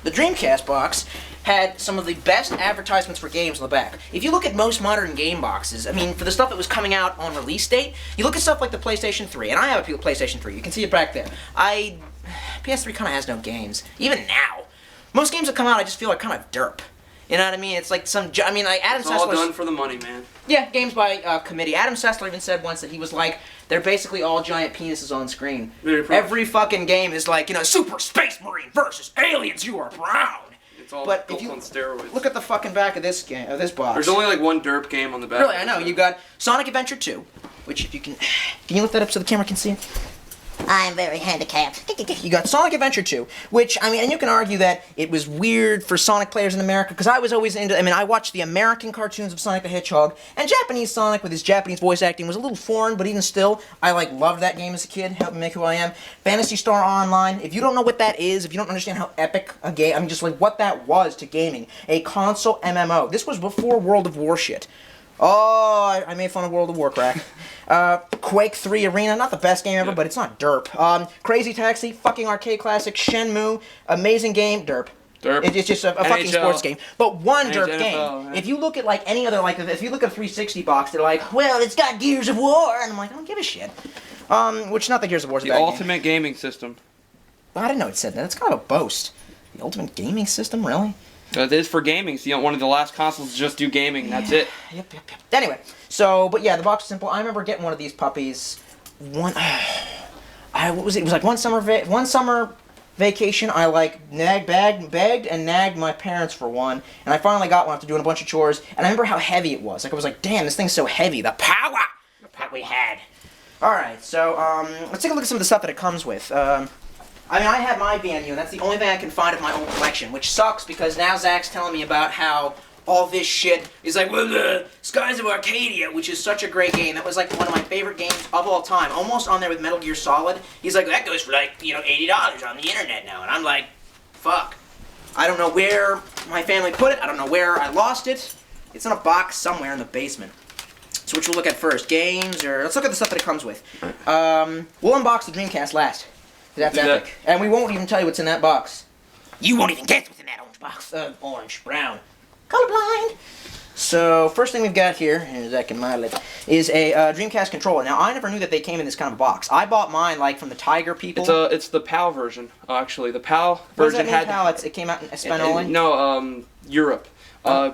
the Dreamcast box had some of the best advertisements for games on the back. If you look at most modern game boxes, I mean, for the stuff that was coming out on release date, you look at stuff like the PlayStation 3, and I have a PlayStation 3, you can see it back there. PS3 kind of has no games, even now. Most games that come out, I just feel like kind of derp. You know what I mean? It's like some, I mean, like Adam Sessler. It's all done for the money, man. Yeah, games by committee. Adam Sessler even said once that he was like, they're basically all giant penises on screen. Every fucking game is like, you know, Super Space Marine versus Aliens, you are brown. It's all but built on steroids. Look at the fucking back of this game, of this box. There's only like one derp game on the back. Really, I know. You got Sonic Adventure 2, which if you can you lift that up so the camera can see it? I'm very handicapped. You got Sonic Adventure 2, which, I mean, and you can argue that it was weird for Sonic players in America, because I was always into, I mean, I watched the American cartoons of Sonic the Hedgehog, and Japanese Sonic with his Japanese voice acting was a little foreign, but even still, I, like, loved that game as a kid, helped me make who I am. Phantasy Star Online, if you don't know what that is, if you don't understand how epic a game, I mean, just like what that was to gaming, a console MMO. This was before World of War shit. Oh, I made fun of World of Warcraft. Quake 3 Arena, not the best game ever, but it's not derp. Crazy Taxi, fucking arcade classic. Shenmue, amazing game, derp. Derp. It's just a fucking sports game. But one derp NFL, game. man. If you look at like any other, like if you look at a 360 box, they're like, well, it's got Gears of War, and I'm like, I don't give a shit. Which not that Gears of War's a bad game. The ultimate gaming system. I didn't know it said that. It's kind of a boast. The ultimate gaming system, really? It is for gaming. It's one of the last consoles to just do gaming. That's it. Yep. Anyway, so, but yeah, the box is simple. I remember getting one of these puppies. What was it? It was like one summer vacation. I like begged and nagged my parents for one, and I finally got one after doing a bunch of chores. And I remember how heavy it was. Like I was like, damn, this thing's so heavy. The power that we had. All right, so let's take a look at some of the stuff that it comes with. I mean, I had my VMU, and that's the only thing I can find of my own collection, which sucks because now Zach's telling me about how all this shit is like, well, the Skies of Arcadia, which is such a great game. That was like one of my favorite games of all time, almost on there with Metal Gear Solid. He's like, that goes for like, you know, $80 on the internet now, and I'm like, fuck. I don't know where my family put it. I don't know where I lost it. It's in a box somewhere in the basement. So which we'll look at first, games, or let's look at the stuff that it comes with. We'll unbox the Dreamcast last. That's epic. And we won't even tell you what's in that box. You won't even guess what's in that orange box. Orange, brown. Colorblind. So, first thing we've got here, and Zach and my lip, is a Dreamcast controller. Now, I never knew that they came in this kind of box. I bought mine, like, from the Tiger people. It's the PAL version, actually. The PAL version had... PAL? It came out in Espanol? No, Europe.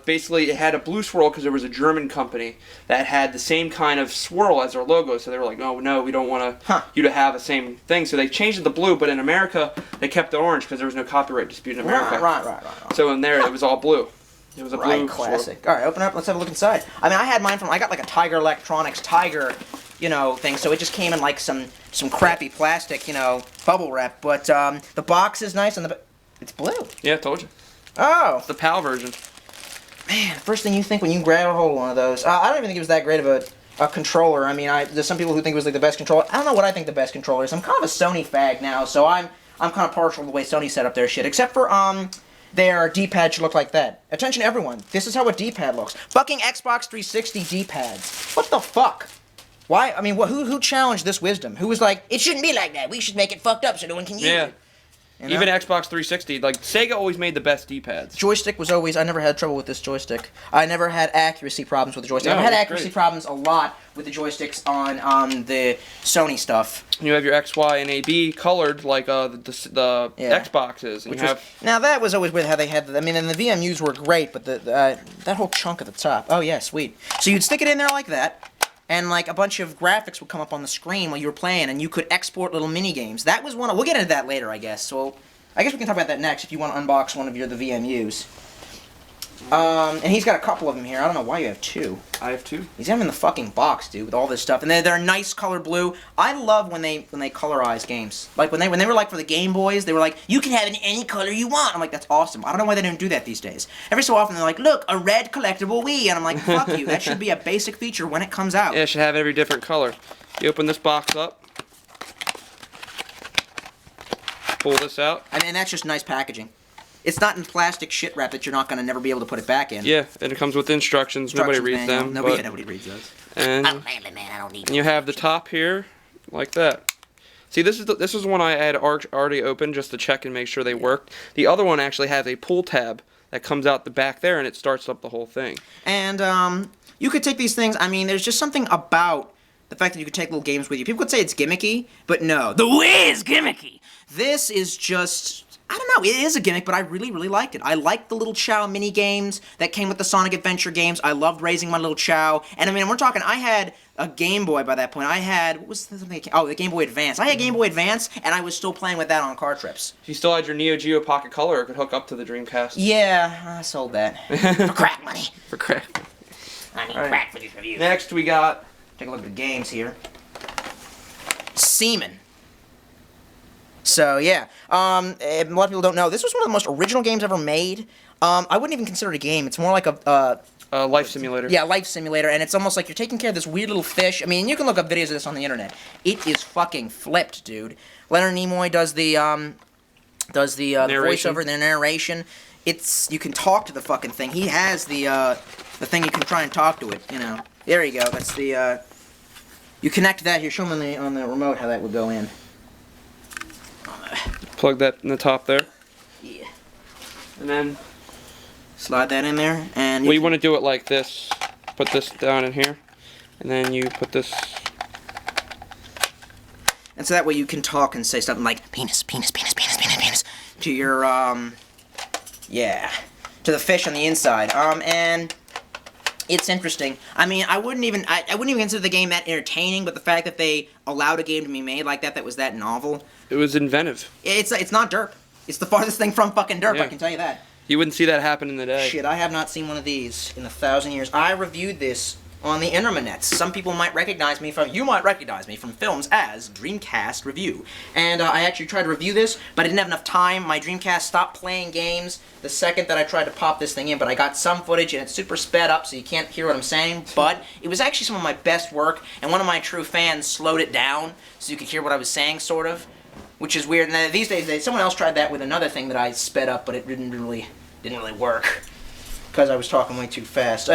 Basically, it had a blue swirl because there was a German company that had the same kind of swirl as their logo. So they were like, oh, no, we don't want you to have the same thing. So they changed it to blue, but in America, they kept the orange because there was no copyright dispute in America. Right. So in there, it was all blue. It was a blue classic. swirl. All right, open it up. Let's have a look inside. I mean, I had mine I got like a Tiger Electronics Tiger, you know, thing. So it just came in like some crappy plastic, you know, bubble wrap. But the box is nice and it's blue. Yeah, I told you. Oh. It's the PAL version. Man, first thing you think when you grab a hold of one of those. I don't even think it was that great of a controller. I mean, there's some people who think it was like the best controller. I don't know what I think the best controller is. I'm kind of a Sony fag now, so I'm kind of partial to the way Sony set up their shit. Except for their D-pad should look like that. Attention everyone, this is how a D-pad looks. Fucking Xbox 360 D-pads. What the fuck? Why? I mean, who challenged this wisdom? Who was like, it shouldn't be like that. We should make it fucked up so no one can use it. You know? Even Xbox 360, like, Sega always made the best D-pads. Joystick was always, I never had trouble with this joystick. I never had accuracy problems with the joystick. I've had accuracy problems a lot with the joysticks on the Sony stuff. You have your X, Y, and A, B colored like the Xboxes. And now that was always weird how they had, and the VMUs were great, but that whole chunk at the top, oh yeah, sweet. So you'd stick it in there like that, and like a bunch of graphics would come up on the screen while you were playing, and you could export little mini games. That was we'll get into that later, I guess. So I guess we can talk about that next if you want to unbox one of the VMUs. And he's got a couple of them here. I don't know why you have two. I have two. He's got them in the fucking box, dude, with all this stuff. And they're nice color blue. I love when they colorize games. Like when they were like for the Game Boys, they were like, you can have it in any color you want. I'm like, that's awesome. I don't know why they don't do that these days. Every so often they're like, look, a red collectible Wii, and I'm like, fuck you. That should be a basic feature when it comes out. Yeah, it should have every different color. You open this box up. Pull this out. I mean, that's just nice packaging. It's not in plastic shit wrap that you're not going to never be able to put it back in. Yeah, and it comes with instructions. Nobody reads them. Nobody reads those. And I'm manly, man. I don't need you have the top here, like that. See, this is one I had already opened just to check and make sure they worked. The other one actually has a pull tab that comes out the back there, and it starts up the whole thing. And you could take these things. I mean, there's just something about the fact that you could take little games with you. People could say it's gimmicky, but no, the Wii is gimmicky. This is just, I don't know, it is a gimmick, but I really, really liked it. I liked the little Chow mini games that came with the Sonic Adventure games. I loved raising my little Chow. And I mean, we're talking, I had a Game Boy by that point. I had, what was the, oh, the Game Boy Advance. I had Game Boy Advance, and I was still playing with that on car trips. If you still had your Neo Geo Pocket Color, it could hook up to the Dreamcast. Yeah, I sold that. For crack money. For crack. I need crack for these reviews. Next, we got... Take a look at the games here. Seaman. So, yeah. A lot of people don't know. This was one of the most original games ever made. I wouldn't even consider it a game. It's more like a life simulator. Yeah, life simulator, and it's almost like you're taking care of this weird little fish. I mean, you can look up videos of this on the internet. It is fucking flipped, dude. Leonard Nimoy does the voiceover, the narration. You can talk to the fucking thing. He has the thing you can try and talk to it. You know, there you go. That's the you connect that here. Show them on the remote how that would go in. Plug that in the top there. Yeah. And then slide that in there, and you want to do it like this. Put this down in here, and then you put this. And so that way you can talk and say something like penis, penis, penis, penis, penis, penis to your yeah, to the fish on the inside. And it's interesting. I mean, I wouldn't even consider the game that entertaining, but the fact that they allowed a game to be made like that was that novel. It was inventive. It's not derp. It's the farthest thing from fucking derp, Yeah. I can tell you that. You wouldn't see that happen in the day. Shit, I have not seen one of these in 1,000 years. I reviewed this on the internets. Some people might recognize me from films as Dreamcast Review. And I actually tried to review this, but I didn't have enough time. My Dreamcast stopped playing games the second that I tried to pop this thing in, but I got some footage and it's super sped up so you can't hear what I'm saying, but it was actually some of my best work, and one of my true fans slowed it down so you could hear what I was saying, sort of, which is weird. And these days, someone else tried that with another thing that I sped up, but it didn't really work because I was talking way too fast.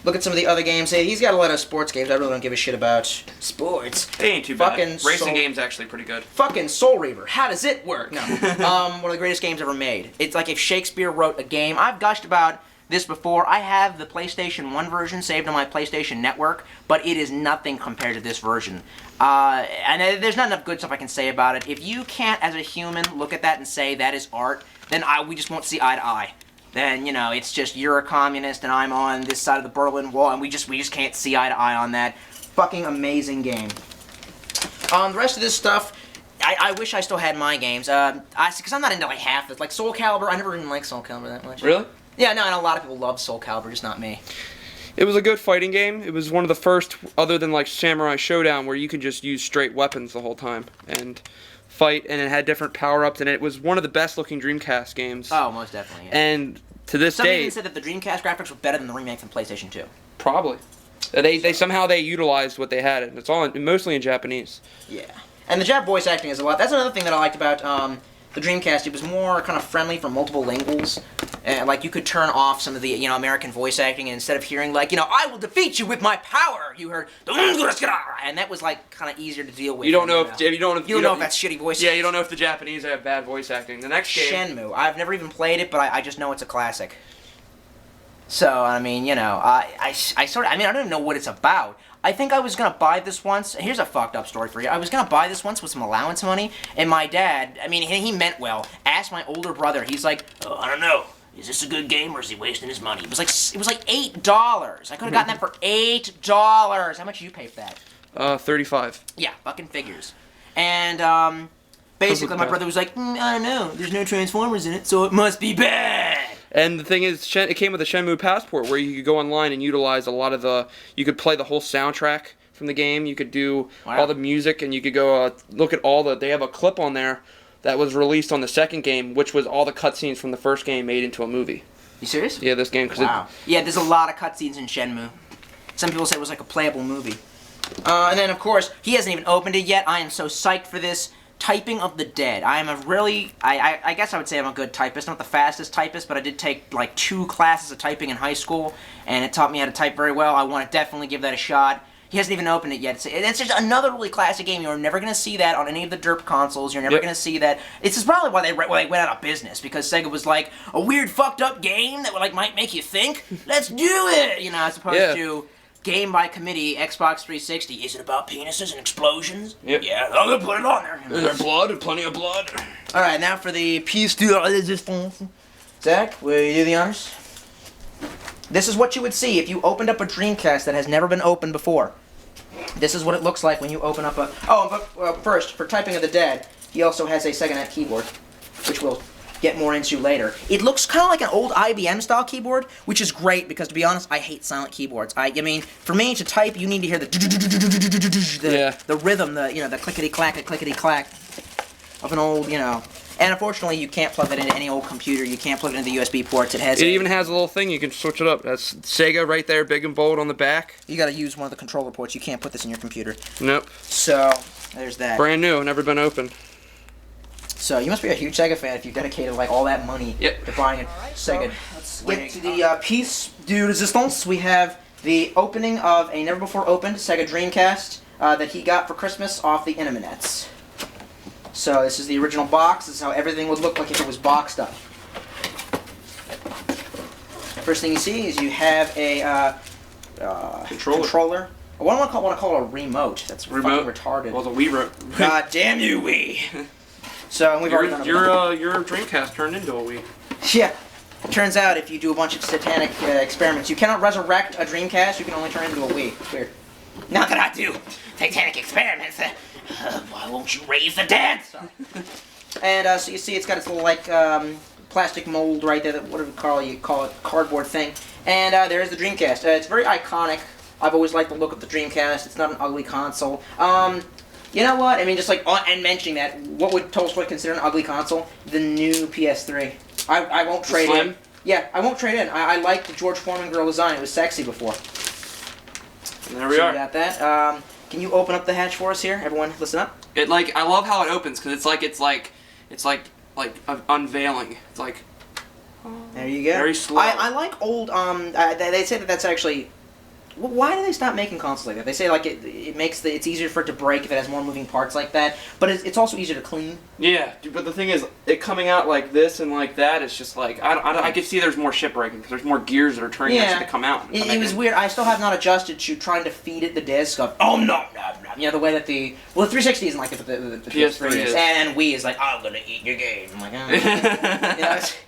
Look at some of the other games. Hey, he's got a lot of sports games. I really don't give a shit about sports. They ain't too bad. Racing game's actually pretty good. Fucking Soul Reaver. How does it work? No. One of the greatest games ever made. It's like if Shakespeare wrote a game. I've gushed about this before. I have the PlayStation 1 version saved on my PlayStation Network, but it is nothing compared to this version. And there's not enough good stuff I can say about it. If you can't, as a human, look at that and say that is art, then we just won't see eye to eye. Then, you know, it's just you're a communist and I'm on this side of the Berlin Wall, and we just can't see eye to eye on that. Fucking amazing game. The rest of this stuff, I wish I still had my games. Because I'm not into like half this. Like Soul Calibur, I never even liked Soul Calibur that much. Really? Yeah, no, and a lot of people love Soul Calibur, just not me. It was a good fighting game. It was one of the first, other than like Samurai Showdown, where you could just use straight weapons the whole time and fight, and it had different power-ups, and it was one of the best-looking Dreamcast games. Oh, most definitely, yeah. And to this Some day... even said that the Dreamcast graphics were better than the remakes on PlayStation 2. Probably. They somehow they utilized what they had, and it's all mostly in Japanese. Yeah. And the Jap voice acting is a lot. That's another thing that I liked about the Dreamcast. It was more kind of friendly for multiple linguals. Like, you could turn off some of the, you know, American voice acting, and instead of hearing, like, you know, I will defeat you with my power, you heard, and that was, like, kind of easier to deal with. You don't know if that's shitty voice acting. Yeah, you don't know if the Japanese have bad voice acting. The next game... Shenmue. I've never even played it, but I just know it's a classic. So, I mean, you know, I don't even know what it's about. I think I was going to buy this once. Here's a fucked up story for you. I was going to buy this once with some allowance money, and my dad, I mean, he meant well, asked my older brother. He's like, oh, I don't know. Is this a good game, or is he wasting his money? It was like $8. I could have gotten that for $8. How much did you pay for that? $35. Yeah, fucking figures. And, basically, my brother was like, I don't know. There's no Transformers in it, so it must be bad. And the thing is, it came with a Shenmue Passport, where you could go online and utilize a lot of the... You could play the whole soundtrack from the game. You could do all the music, and you could go look at all the... They have a clip on there that was released on the second game, which was all the cutscenes from the first game made into a movie. You serious? Yeah, this game. Wow. Yeah, there's a lot of cutscenes in Shenmue. Some people say it was like a playable movie. And then, of course, he hasn't even opened it yet. I am so psyched for this. Typing of the Dead. I am a really... I guess I would say I'm a good typist. Not the fastest typist, but I did take, like, 2 classes of typing in high school, and it taught me how to type very well. I want to definitely give that a shot. He hasn't even opened it yet. It's just another really classic game. You're never going to see that on any of the derp consoles. You're never going to see that. This is probably why they went out of business, because Sega was like, a weird fucked up game that would, like, might make you think? Let's do it! You know, as opposed to game by committee, Xbox 360. Is it about penises and explosions? Yep. Yeah, I'm going to put it on there. There's blood and plenty of blood. Alright, now for the piece de resistance. Zach, will you do the honors? This is what you would see if you opened up a Dreamcast that has never been opened before. This is what it looks like when you open up a... Oh, but first, for Typing of the Dead, he also has a SegaNet keyboard, which we'll get more into later. It looks kind of like an old IBM-style keyboard, which is great, because, to be honest, I hate silent keyboards. I mean, for me to type, you need to hear the rhythm, the clickety-clack of an old, And unfortunately, you can't plug that into any old computer. You can't plug it into the USB ports. It even has a little thing you can switch it up. That's Sega right there, big and bold on the back. You got to use one of the controller ports. You can't put this in your computer. Nope. So there's that. Brand new, never been opened. So you must be a huge Sega fan if you dedicated like all that money to buying a Sega. Let's get to the piece de resistance. We have the opening of a never before opened Sega Dreamcast that he got for Christmas off the Internets. So this is the original box. This is how everything would look like if it was boxed up. First thing you see is you have a controller. I want to call it a remote. That's fucking retarded. Well, the Wii remote. God damn you, Wii! So we've already done your Dreamcast turned into a Wii. Yeah. Turns out if you do a bunch of satanic experiments, you cannot resurrect a Dreamcast. You can only turn it into a Wii. It's weird. Not that I do satanic experiments. Why won't you raise the dead? And so you see it's got its little like plastic mold right there. What do you call it? Cardboard thing. And there's the Dreamcast. It's very iconic. I've always liked the look of the Dreamcast. It's not an ugly console. You know what? I mean, just like and mentioning that, what would Tolstoy consider an ugly console? The new PS3. I won't trade in. Yeah, I won't trade in. I liked the George Foreman grill design. It was sexy before. And there we are. You got that. Can you open up the hatch for us here? Everyone, listen up. I love how it opens because it's like unveiling. It's like. There you go. Very slow. I like old. They say that that's actually. Why do they stop making consoles like that? They say like it makes it's easier for it to break if it has more moving parts like that, but it's also easier to clean. Yeah, but the thing is, it coming out like this and like that, it's just like I could see there's more ship breaking because there's more gears that are turning that shit to come out. It was weird. I still have not adjusted to trying to feed it the disc of the way that the 360 isn't like it, but the PS3 is, and Wii is like I'm gonna eat your game. I'm like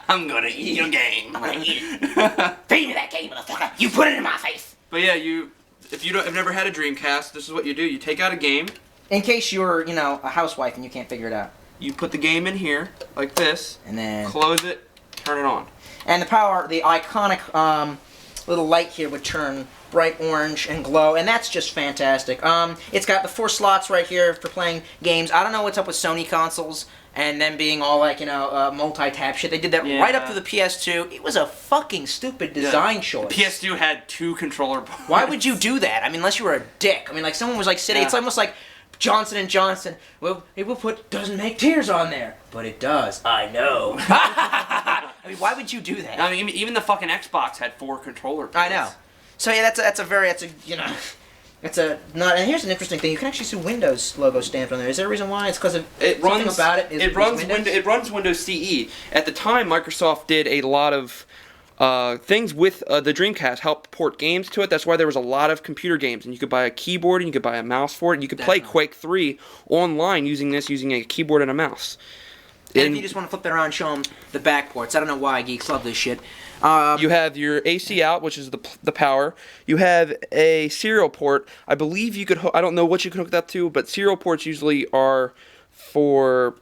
I'm gonna eat your game. I'm gonna eat it. Feed me that game, motherfucker. You put it in my face. But yeah, if you have never had a Dreamcast, this is what you do. You take out a game. In case you're, a housewife and you can't figure it out. You put the game in here, like this. And then... close it, turn it on. And the iconic little light here would turn bright orange and glow, and that's just fantastic. It's got the 4 slots right here for playing games. I don't know what's up with Sony consoles and them being all like, multi-tap shit. They did that right up to the PS2. It was a fucking stupid design choice. The PS2 had 2 controller ports. Why would you do that? I mean, unless you were a dick. I mean, like someone was like sitting, it's almost like Johnson & Johnson. Well, it will doesn't make tears on there. But it does. I know. I mean, why would you do that? I mean, even the fucking Xbox had 4 controller ports. I know. So yeah, and here's an interesting thing. You can actually see Windows logo stamped on there. Is there a reason why? It's because of something about it. It runs Windows CE. At the time, Microsoft did a lot of things with the Dreamcast, helped port games to it. That's why there was a lot of computer games, and you could buy a keyboard and you could buy a mouse for it. And you could play Quake 3 online using a keyboard and a mouse. And if you just want to flip that around and show them the back ports, I don't know why geeks love this shit. You have your AC out, which is the power. You have a serial port. I believe you could. I don't know what you can hook that to, but serial ports usually are for.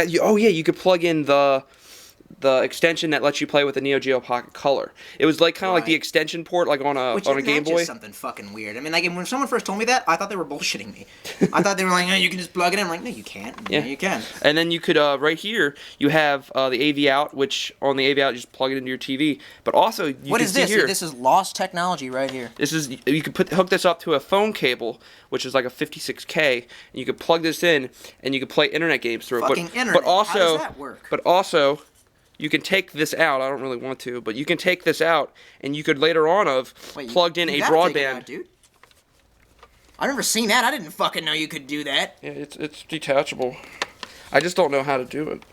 You could plug in the extension that lets you play with the Neo Geo Pocket Color. It was like kind of like the extension port, like on a Game Boy. Just something fucking weird. I mean, like when someone first told me that, I thought they were bullshitting me. I thought they were like, you can just plug it in. I'm like, no, you can't. Yeah, you can. And then you could right here you have the AV out, which on the AV out you just plug it into your TV. But also what is this? This is lost technology right here. This is you could hook this up to a phone cable, which is like a 56K, and you could plug this in and you could play internet games through it. Fucking internet. How does that work? But also. You can take this out. I don't really want to, but you can take this out, and you could later on plugged in a broadband. Take it out, dude. I've never seen that. I didn't fucking know you could do that. Yeah, it's detachable. I just don't know how to do it.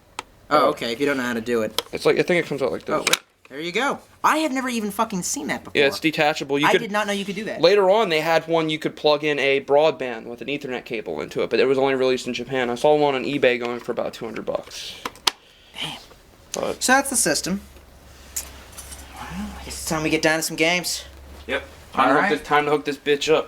Oh, okay. If you don't know how to do it. It's like, I think it comes out like this. Oh, there you go. I have never even fucking seen that before. Yeah, it's detachable. I did not know you could do that. Later on, they had one you could plug in a broadband with an Ethernet cable into it, but it was only released in Japan. I saw one on eBay going for about $200. Damn. But, so that's the system. Well, I guess it's time we get down to some games. yep. All right. Time to hook this bitch up.